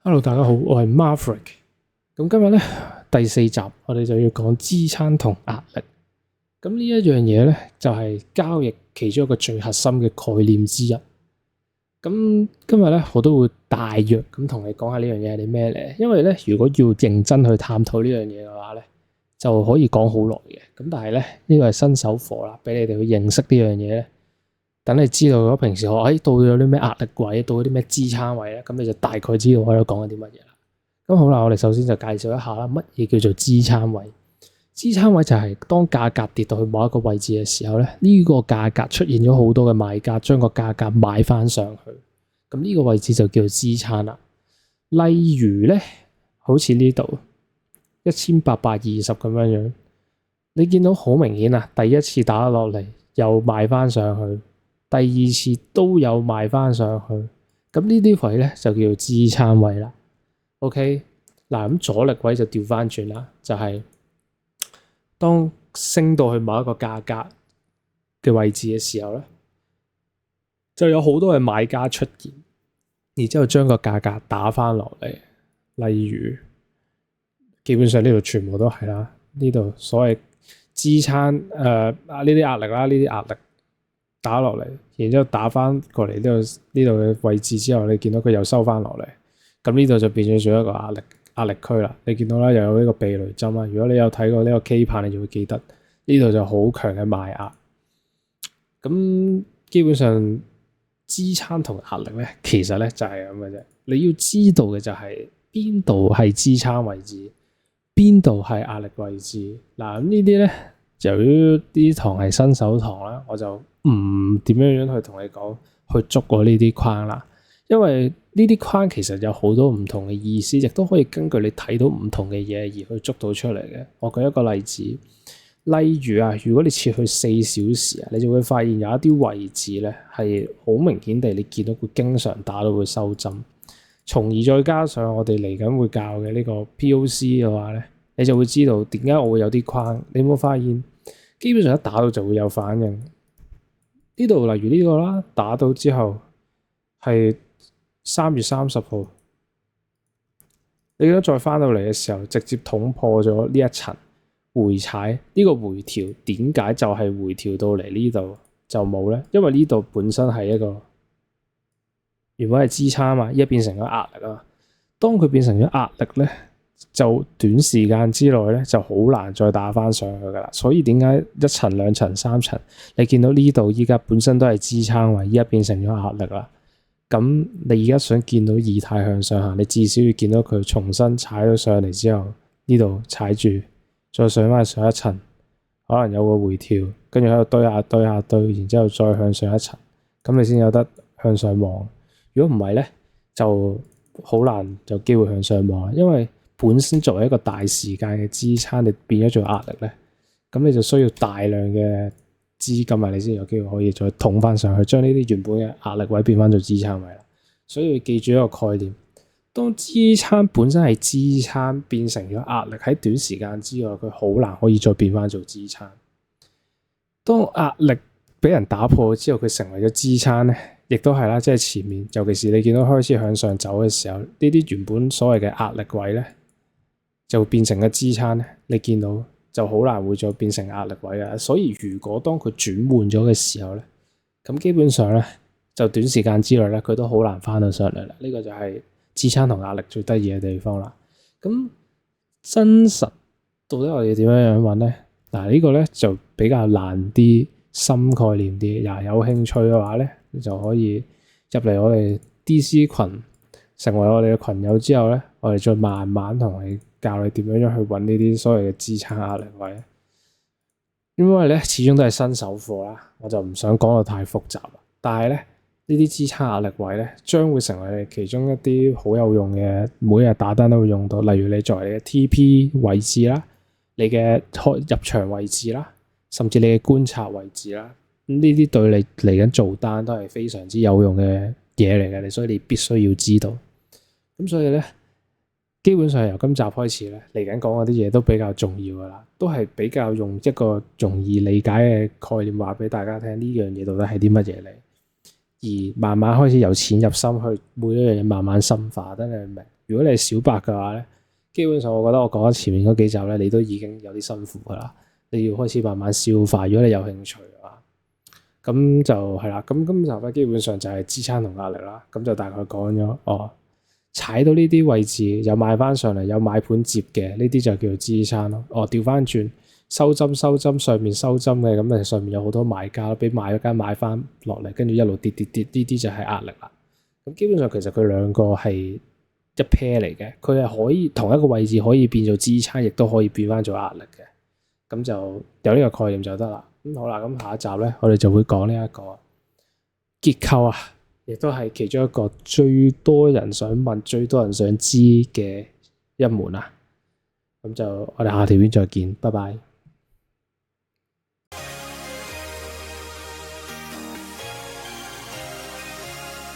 Hello，大家好，我係 Maverick。咁今日咧第四集，我哋就要講支撐同壓力。咁呢一樣嘢咧，就係交易其中一個最核心嘅概念之一。咁今日咧，我都會大約咁同你講下呢樣嘢係啲咩嚟。因為咧，如果要認真去探討呢樣嘢嘅話咧，就可以講好耐嘅。咁但係咧，呢個係新手課啦，俾你哋去認識呢樣嘢咧。等你知道咗平時學，到咗啲咩壓力位，到咗啲咩支撐位咧，咁你就大概知道我喺度講緊啲乜嘢啦。咁好啦，我哋首先就介紹一下啦，乜嘢叫做支撐位？支撐位就係當價格跌到去某一個位置嘅時候咧，呢個價格出現咗好多嘅買家，將個價格買翻上去，咁呢個位置就叫做支撐啦。例如咧，好似呢度1820咁樣樣，你見到好明顯啊，第一次打落嚟又賣翻上去。第二次都有賣翻上去，咁呢啲位咧就叫做支撐位啦。OK， 嗱咁阻力位就調翻轉啦，就係當升到去某一個價格嘅位置嘅時候咧，就有好多嘅買家出現，然之後將個價格打翻落嚟。例如，基本上呢度全部都係啦，呢度所謂支撐呢啲壓力啦，呢啲壓力。打落嚟，然之後打翻過嚟呢度嘅位置之後，你見到佢又收翻落嚟，咁呢度就變咗做一個壓力區啦。你見到啦，又有呢個避雷針啦。如果你有睇過呢個 K 棒，你就會記得呢度就好強嘅賣壓。咁基本上支撐同壓力咧，其實咧就係咁嘅啫。你要知道嘅就係邊度係支撐位置，邊度係壓力位置。嗱，咁呢啲咧，由於啲堂係新手堂啦，我就唔點樣去同你講去捉過呢啲框啦，因為呢啲框其實有好多唔同嘅意思，亦都可以根據你睇到唔同嘅嘢而去捉到出嚟嘅。我舉一個例子，例如啊，如果你切去4小時啊，你就會發現有一啲位置咧係好明顯地，你見到佢經常打到會收針，從而再加上我哋嚟緊會教嘅呢個 POC 嘅話咧，你就會知道點解我會有啲框。你有冇發現基本上一打到就會有反應？呢度例如呢個啦，打到之後係3月30號，你記得再翻到嚟嘅時候，直接捅破咗呢一層回踩。呢個回調點解就係回調到嚟呢度就冇咧？因為呢度本身係一個原本係支撐嘛，依家變成咗壓力啊。當佢變成咗壓力咧，就短時間之內咧就好難再打翻上去噶啦，所以點解1層、2層、3層，你見到呢度依家本身都係支撐位，依家變成咗壓力啦。咁你而家想見到以太向上行，你至少要見到佢重新踩咗上嚟之後，呢度踩住，再上翻上一層，可能有個回調，跟住喺度堆下堆，然之後再向上一層，咁你先有得向上望。如果唔係咧，就好難有機會向上望，因為本身作為一個大時間嘅支撐，你變咗做壓力咧，咁你就需要大量嘅資金啊，你先有機會可以再捅翻上去，將呢啲原本嘅壓力位變翻做支撐位啦。所以要記住一個概念，當支撐本身係支撐變成咗壓力，喺短時間之內佢好難可以再變翻做支撐。當壓力俾人打破之後，佢成為咗支撐咧，亦都係啦，即係前面，尤其是你見到開始向上走嘅時候，呢啲原本所謂嘅壓力位咧，就變成嘅支撐咧，你見到就好難會再變成壓力位啊。所以如果當佢轉換咗嘅時候咧，咁基本上咧就短時間之內咧，佢都好難翻到上嚟啦。呢個就係支撐同壓力最得意嘅地方啦。咁真實到底我哋點樣揾咧？嗱，呢個咧就比較難啲，深概念啲。有興趣嘅話咧，你就可以入嚟我哋 DC 群，成為我哋嘅群友之後咧，我哋再慢慢同你教你點樣去揾呢啲所謂嘅支撐壓力位。因為咧始終都係新手課啦，我就唔想講到太複雜啦。但係咧呢啲支撐壓力位咧，將會成為你其中一啲好有用嘅，每日打單都會用到。例如你作為你嘅 TP 位置啦，你嘅入場位置啦，甚至你嘅觀察位置啦，呢啲對你嚟緊做單都係非常之有用嘅嘢嚟嘅，所以你必須要知道。咁所以咧，基本上由今集開始咧，嚟緊講嗰啲嘢都比較重要噶啦，都係比較用一個容易理解嘅概念話俾大家聽，呢樣嘢到底係啲乜嘢嚟，而慢慢開始由淺入深去每一樣嘢慢慢深化，等你明如果你係小白嘅話咧，基本上我覺得我講咗前面嗰幾集咧，你都已經有啲辛苦噶啦，你要開始慢慢消化。如果你有興趣嘅話，咁就係啦。咁今集咧基本上就係支撐同壓力啦。咁就大概講咗踩到呢啲位置有買翻上嚟，有買盤接嘅呢啲就叫做支撐咯。調翻轉收針上面收針嘅，咁上面有好多買家俾買家買翻落嚟，跟住一路跌，呢啲就係壓力啦。咁基本上其實佢兩個係一 pair 嚟嘅，佢係可以同一個位置可以變做支撐，亦都可以變翻做壓力嘅。咁就有呢個概念就得啦。咁好啦，咁下一集咧，我哋就會講呢一個結構啊。亦都係其中一個最多人想問、最多人想知嘅一門啊！咁就我哋下條片再見，拜拜。